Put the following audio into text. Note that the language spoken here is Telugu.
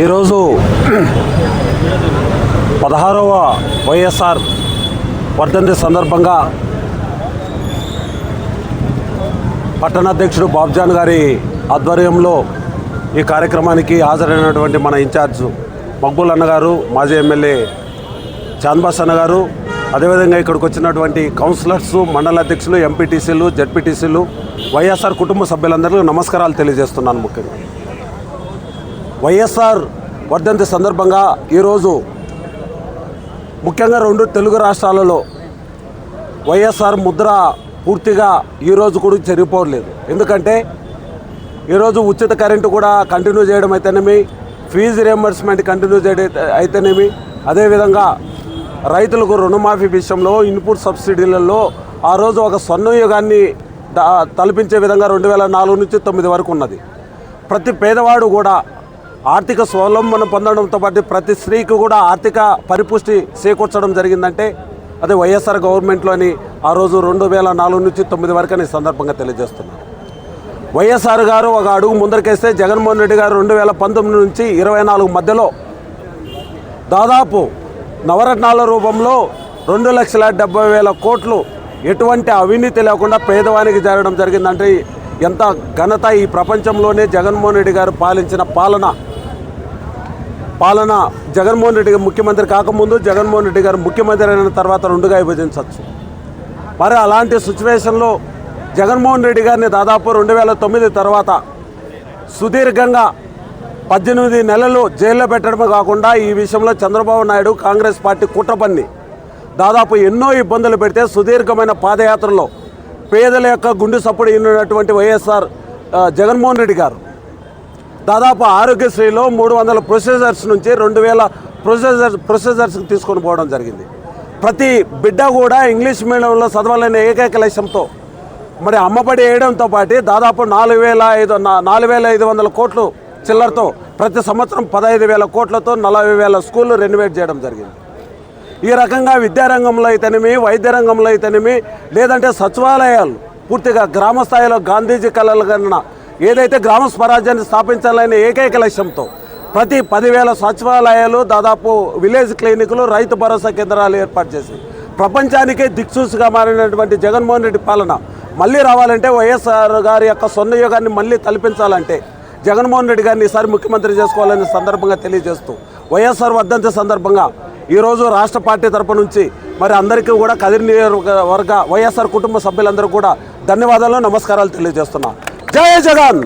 ఈరోజు 16వ వైఎస్ఆర్ వర్ధంతి సందర్భంగా పట్టణాధ్యక్షుడు బాబ్జాన్ గారి ఆధ్వర్యంలో ఈ కార్యక్రమానికి హాజరైనటువంటి మన ఇన్ఛార్జ్ మక్బూల్ అన్నగారు, మాజీ ఎమ్మెల్యే చాంద్బాస్ అన్నగారు, అదేవిధంగా ఇక్కడికి వచ్చినటువంటి కౌన్సిలర్స్, మండల అధ్యక్షులు, ఎంపీటీసీలు, జడ్పీటీసీలు, వైఎస్ఆర్ కుటుంబ సభ్యులందరికీ నమస్కారాలు తెలియజేస్తున్నాను. ముఖ్యంగా వైఎస్ఆర్ వర్ధంతి సందర్భంగా ఈరోజు ముఖ్యంగా 2 తెలుగు రాష్ట్రాలలో వైఎస్ఆర్ ముద్ర పూర్తిగా ఈరోజు కూడా చెరిగిపోలేదు. ఎందుకంటే ఈరోజు ఉచిత కరెంటు కూడా కంటిన్యూ చేయడం అయితేనేమి, ఫీజు రియంబర్స్మెంట్ కంటిన్యూ చేయడం అయితేనేమి, అదేవిధంగా రైతులకు రుణమాఫీ విషయంలో, ఇన్పుట్ సబ్సిడీలలో ఆ రోజు ఒక స్వర్ణయుగాన్ని తలపించే విధంగా 2004 నుంచి 2009 వరకు ఉన్నది. ప్రతి పేదవాడు కూడా ఆర్థిక స్వావలంబన పొందడంతో పాటు ప్రతి స్త్రీకి కూడా ఆర్థిక పరిపుష్టి చేకూర్చడం జరిగిందంటే అది వైఎస్ఆర్ గవర్నమెంట్లోని ఆ రోజు 2004 నుంచి 2009 వరకు అని సందర్భంగా తెలియజేస్తున్నారు. వైఎస్ఆర్ గారు ఒక అడుగు ముందరికేస్తే జగన్మోహన్ రెడ్డి గారు 2019 నుంచి 24 మధ్యలో దాదాపు నవరత్నాల రూపంలో 2,70,000 కోట్లు ఎటువంటి అవినీతి లేకుండా పేదవానికి జరగడం జరిగిందంటే ఎంత ఘనత! ఈ ప్రపంచంలోనే జగన్మోహన్ రెడ్డి గారు పాలించిన పాలన జగన్మోహన్ రెడ్డి గారు ముఖ్యమంత్రి కాకముందు, జగన్మోహన్ రెడ్డి గారు ముఖ్యమంత్రి అయిన తర్వాత 2గా విభజించవచ్చు. మరి అలాంటి సిచ్యువేషన్లో జగన్మోహన్ రెడ్డి గారిని దాదాపు 2009 తర్వాత సుదీర్ఘంగా 18 నెలలు జైల్లో పెట్టడమే కాకుండా ఈ విషయంలో చంద్రబాబు నాయుడు కాంగ్రెస్ పార్టీ కుట్రపన్ని దాదాపు ఎన్నో ఇబ్బందులు పెడితే సుదీర్ఘమైన పాదయాత్రలో పేదల యొక్క గుండె సప్పుడు ఇన్నటువంటి వైఎస్ఆర్ జగన్మోహన్ రెడ్డి గారు దాదాపు ఆరోగ్యశ్రీలో 300 ప్రొసీజర్స్ నుంచి 2,000 ప్రొసీజర్స్కి తీసుకొని పోవడం జరిగింది. ప్రతి బిడ్డ కూడా ఇంగ్లీష్ మీడియంలో చదవాలనే ఏకైక లక్ష్యంతో మరి అమ్మబడి వేయడంతో పాటు దాదాపు 4,500 కోట్లు చిల్లరతో ప్రతి సంవత్సరం 15,000 కోట్లతో 40,000 స్కూళ్ళు రెనోవేట్ చేయడం జరిగింది. ఈ రకంగా విద్యారంగంలో అయితేనేమి, వైద్య రంగంలో అయితేనేమి, లేదంటే సచివాలయాలు పూర్తిగా గ్రామ స్థాయిలో గాంధీజీ కళలు కన్నా ఏదైతే గ్రామ స్వరాజ్యాన్ని స్థాపించాలనే ఏకైక లక్ష్యంతో ప్రతి 10,000 సచివాలయాలు, దాదాపు విలేజ్ క్లినిక్లు, రైతు భరోసా కేంద్రాలు ఏర్పాటు చేసి ప్రపంచానికే దిక్సూచిగా మారినటువంటి జగన్మోహన్ రెడ్డి పాలన మళ్ళీ రావాలంటే, వైఎస్ఆర్ గారి యొక్క స్వర్ణయుగాన్ని మళ్ళీ తలపించాలంటే జగన్మోహన్ రెడ్డి గారిని ఈసారి ముఖ్యమంత్రి చేసుకోవాలని సందర్భంగా తెలియజేస్తూ వైఎస్ఆర్ వర్ధంతి సందర్భంగా ఈరోజు రాష్ట్ర పార్టీ తరపు నుంచి మరి అందరికీ కూడా కదిరి నియోజకవర్గ వైఎస్ఆర్ కుటుంబ సభ్యులందరూ కూడా ధన్యవాదాలు, నమస్కారాలు తెలియజేస్తున్నాను. జై జగన్.